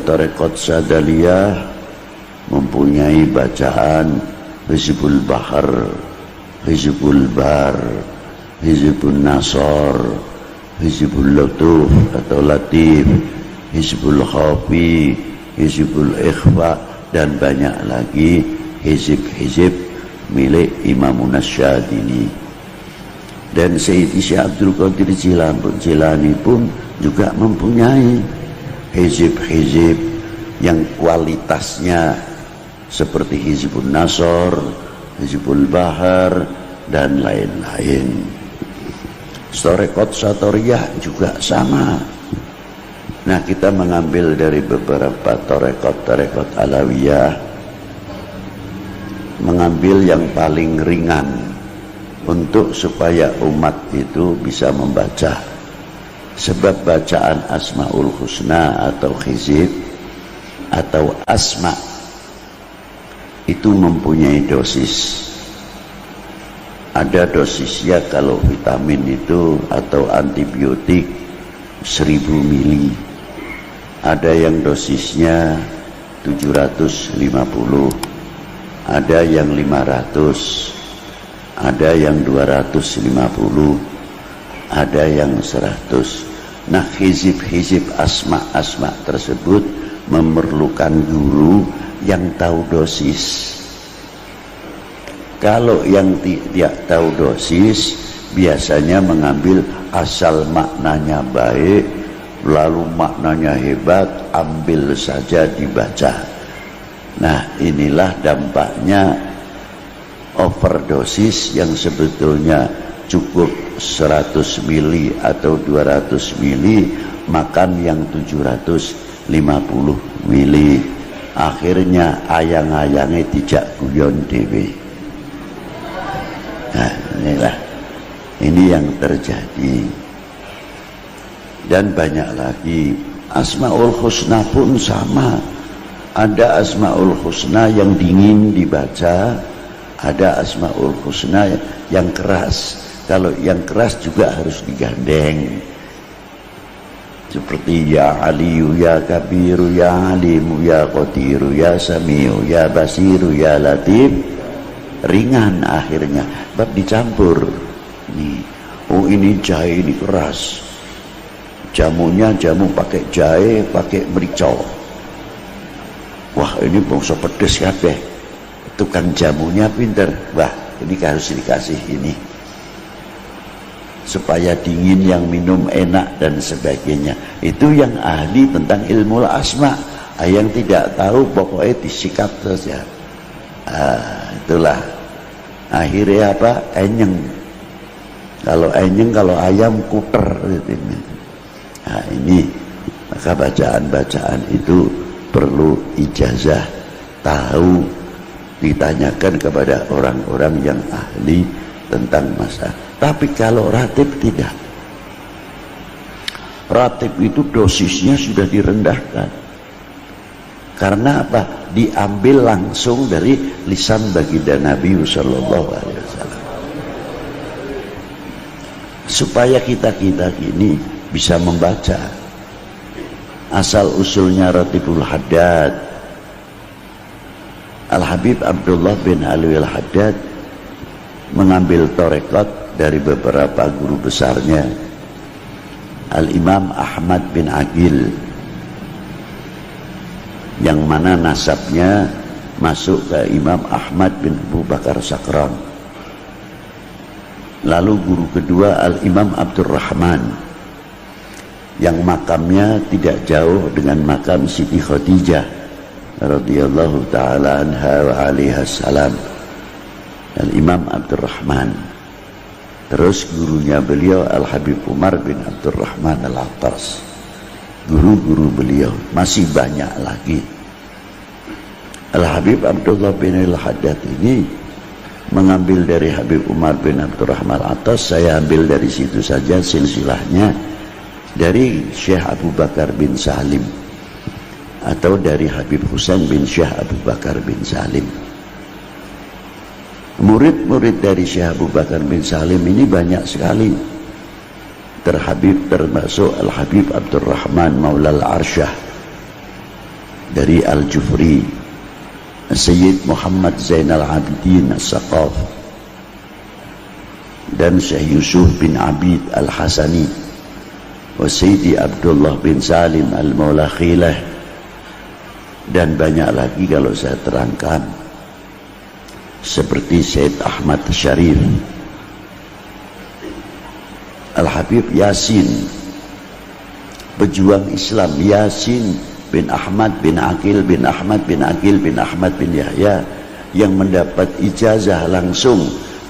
dan Tarekat Sadaliyah mempunyai bacaan Hizbul Bahar, Hizbul Bar, Hizbul Nasor, Hizbul Lutuf atau Latif, Hizbul Khafi, Hizbul Ikhfa, dan banyak lagi hizib-hizib milik Imamun Asyadili. Dan Sayyidi Syekh Abdul Qadir Jilani pun juga mempunyai hizib-hizib yang kualitasnya seperti Hizbun Nasor, Hizbul Bahar, dan lain-lain. Tarekat Satoriyah juga sama. Nah, kita mengambil dari beberapa tarekat Alawiyah, mengambil yang paling ringan untuk supaya umat itu bisa membaca. Sebab bacaan Asmaul Husna atau hizib atau asma itu mempunyai dosis. Ada dosisnya kalau vitamin itu atau antibiotik 1000 mili. Ada yang dosisnya 750, ada yang 500, ada yang 250, ada yang 100. Nah, hizib-hizib asma tersebut memerlukan guru yang tahu dosis. Kalau yang tidak tahu dosis biasanya mengambil asal maknanya baik, lalu maknanya hebat, ambil saja dibaca. Nah, inilah dampaknya overdosis yang sebetulnya cukup 100 mili atau 200 mili, makan yang 750 mili. Akhirnya ayang-ayangnya tidak guyon dewe. Nah, ini yang terjadi. Dan banyak lagi. Asmaul Husna pun sama. Ada Asmaul Husna yang dingin dibaca, ada Asmaul Husna yang keras. Kalau yang keras juga harus digandeng, seperti Ya Aliyu, Ya Kabiru, Ya Alimu, Ya Qadiru, Ya Samiu, Ya Basiru, Ya Latif. Ringan akhirnya, bab dicampur nih. Oh, ini jahe, ini keras, jamunya jamu pakai jahe, pakai merica. Wah, ini bangsa pedes kabeh. Tukang jamunya pinter. Wah, ini harus dikasih ini supaya dingin, yang minum enak dan sebagainya. Itu yang ahli tentang ilmu asma. Yang tidak tahu pokoknya disikat saja. Itulah akhirnya apa? Enyeng. Kalau enyeng, kalau ayam kuter. Nah, ini maka bacaan-bacaan itu perlu ijazah, tahu, ditanyakan kepada orang-orang yang ahli tentang masalah. Tapi kalau ratib tidak. Ratib itu dosisnya sudah direndahkan. Karena apa? Diambil langsung dari lisan baginda Nabi sallallahu alaihi wasallam. Supaya kita ini bisa membaca. Asal usulnya Ratibul Haddad. Al-Habib Abdullah bin Alwi Al-Haddad mengambil tarekat dari beberapa guru besarnya. Al-Imam Ahmad bin Aqil, yang mana nasabnya masuk ke Imam Ahmad bin Abu Bakar Sakran. Lalu guru kedua Al-Imam Abdurrahman, yang makamnya tidak jauh dengan makam Siti Khadijah radhiyallahu ta'ala anha wa alaiha salam. Al-Imam Abdurrahman. Terus gurunya beliau Al-Habib Umar bin Abdurrahman Al-Attas. Guru-guru beliau masih banyak lagi. Al-Habib Abdullah bin Al-Haddad ini mengambil dari Habib Umar bin Abdurrahman Al-Attas. Saya ambil dari situ saja silsilahnya, dari Syekh Abu Bakar bin Salim atau dari Habib Husain bin Syekh Abu Bakar bin Salim. Murid-murid dari Syekh Abu Bakar bin Salim ini banyak sekali. Terhabib termasuk Al-Habib Abdurrahman Maula Al-Arsyah, dari Al-Jufri, Sayyid Muhammad Zainal Abidin As-Saqaf, dan Syekh Yusuf bin Abid Al-Hasani, wa Sayyidi Abdullah bin Salim Al-Maula Khilah, dan banyak lagi kalau saya terangkan, seperti Syed Ahmad Syarif, Al-Habib Yasin, pejuang Islam Yasin bin Ahmad bin Aqil bin Ahmad bin Aqil bin Ahmad bin Yahya, yang mendapat ijazah langsung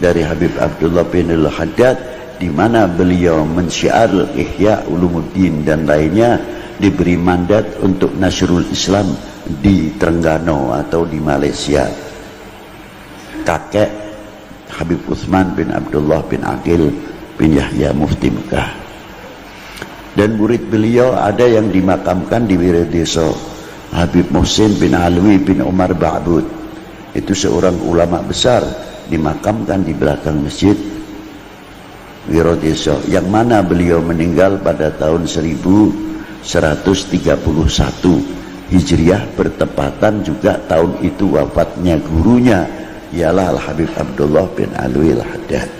dari Habib Abdullah bin Al-Haddad, di mana beliau mensyiar Ihya Ulumuddin dan lainnya, diberi mandat untuk Nasrul Islam di Terengganu atau di Malaysia. Kakek Habib Utsman bin Abdullah bin Aqil bin Yahya Mufti Mekah. Dan murid beliau ada yang dimakamkan di Wiradeso, Habib Muhsin bin Alwi bin Umar Ba'bud, itu seorang ulama besar, dimakamkan di belakang masjid Wiradeso, yang mana beliau meninggal pada tahun 1131 Hijriah, bertepatan juga tahun itu wafatnya gurunya, ialah Al-Habib Abdullah bin Alwi Al-Haddad.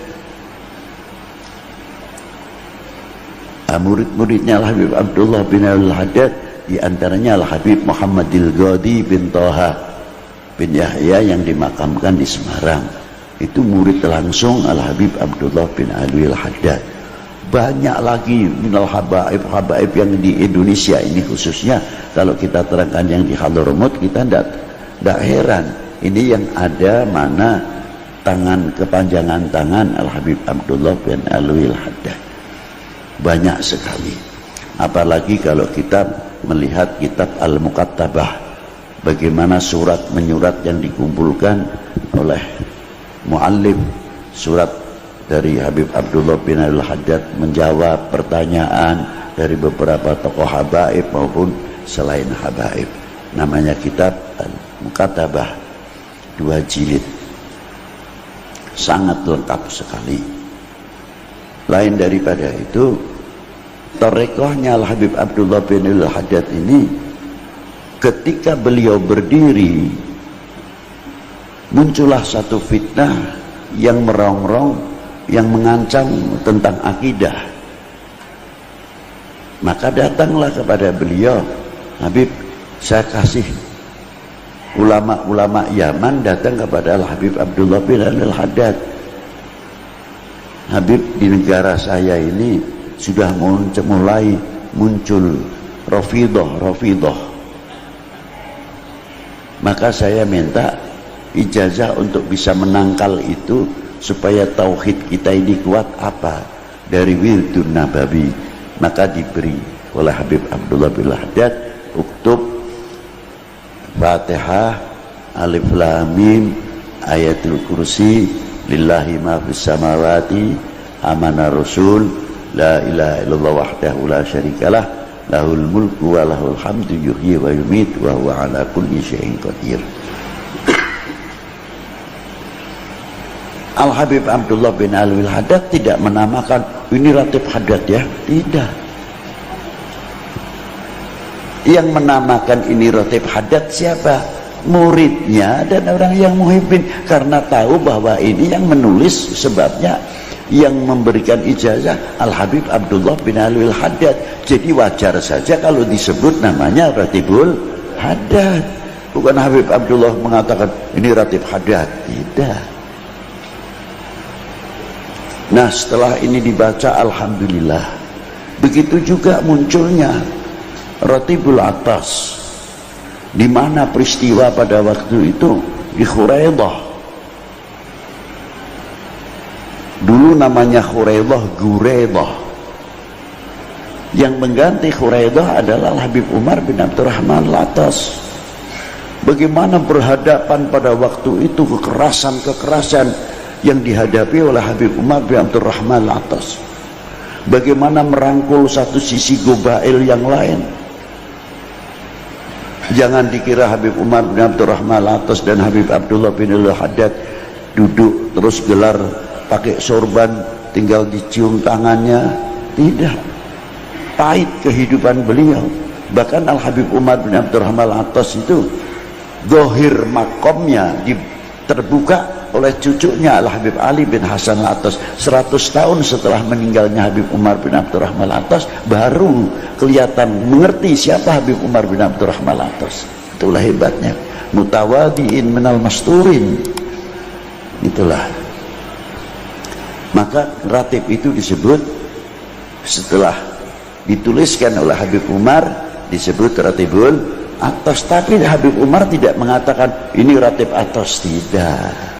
Murid-muridnya Al-Habib Abdullah bin Al-Haddad, diantaranya Al-Habib Muhammadil Ghadi bin Toha bin Yahya yang dimakamkan di Semarang. Itu murid langsung Al-Habib Abdullah bin Alwi Al-Haddad. Banyak lagi minal habaib yang di Indonesia ini, khususnya kalau kita terangkan yang di Hadramaut, kita tidak heran. Ini yang ada mana tangan, kepanjangan tangan Al-Habib Abdullah bin Alwi Al-Haddad. Banyak sekali. Apalagi kalau kita melihat kitab Al-Muqattabah, bagaimana surat menyurat yang dikumpulkan oleh muallif, surat dari Habib Abdullah bin Al-Haddad menjawab pertanyaan dari beberapa tokoh habaib maupun selain habaib. Namanya kitab Al-Muqattabah, 2 jilid, sangat lengkap sekali. Lain daripada itu, tarekohnya Al-Habib Abdullah bin Al-Haddad ini, ketika beliau berdiri, muncullah satu fitnah yang merongrong, yang mengancam tentang akidah. Maka datanglah kepada beliau, Habib, saya kasih ulama-ulama Yaman datang kepada Al-Habib Abdullah bin Al-Haddad. Habib, di negara saya ini sudah mulai muncul Rafidah. Maka saya minta ijazah untuk bisa menangkal itu, supaya tauhid kita ini kuat, apa? Dari Wirdun Nabawi. Maka diberi oleh Habib Abdullah bin Al-Haddad, uktub Fatihah, Alif Lam Mim, Ayatul Kursi, Lillahi ma fis samawati, Amana Rasul, La ilaha illallah wahdahu la syarikalah, lahul mulku wa lahul hamdu, yuhyi wa yumit, wa huwa ala kulli syai'in qadir. Al-Habib Abdullah bin Alwi Al-Haddad tidak menamakan ini Ratib Haddad, ya, tidak. Yang menamakan ini Ratib Haddad siapa? Muridnya dan orang yang muhibbin, karena tahu bahwa ini yang menulis, sebabnya yang memberikan ijazah Al-Habib Abdullah bin Alwi Al-Haddad. Jadi wajar saja kalau disebut namanya Ratibul Haddad. Bukan Habib Abdullah mengatakan ini Ratib Haddad, tidak. Nah, setelah ini dibaca, alhamdulillah. Begitu juga munculnya Ratibul Atas, di mana peristiwa pada waktu itu di Khuraidah. Dulu namanya Khuraidah Guraidah. Yang mengganti Khuraidah adalah Habib Umar bin Abdurrahman Al-Atas. Bagaimana berhadapan pada waktu itu kekerasan yang dihadapi oleh Habib Umar bin Abdurrahman Al-Atas. Bagaimana merangkul satu sisi gobail yang lain. Jangan dikira Habib Umar bin Abdurrahman Al-Atas dan Habib Abdullah bin Al-Haddad duduk terus gelar pakai sorban, tinggal dicium tangannya. Tidak. Pahit kehidupan beliau. Bahkan Al-Habib Umar bin Abdurrahman Al-Attas itu dohir makomnya terbuka oleh cucunya Al-Habib Ali bin Hasan Al-Attas. 100 tahun setelah meninggalnya Habib Umar bin Abdurrahman Al-Attas baru kelihatan mengerti siapa Habib Umar bin Abdurrahman Al-Attas. Itulah hebatnya, mutawadiin minal masturin. Itulah. Maka ratib itu disebut setelah dituliskan oleh Habib Umar disebut ratibul atas, tapi Habib Umar tidak mengatakan ini ratib atas, tidak.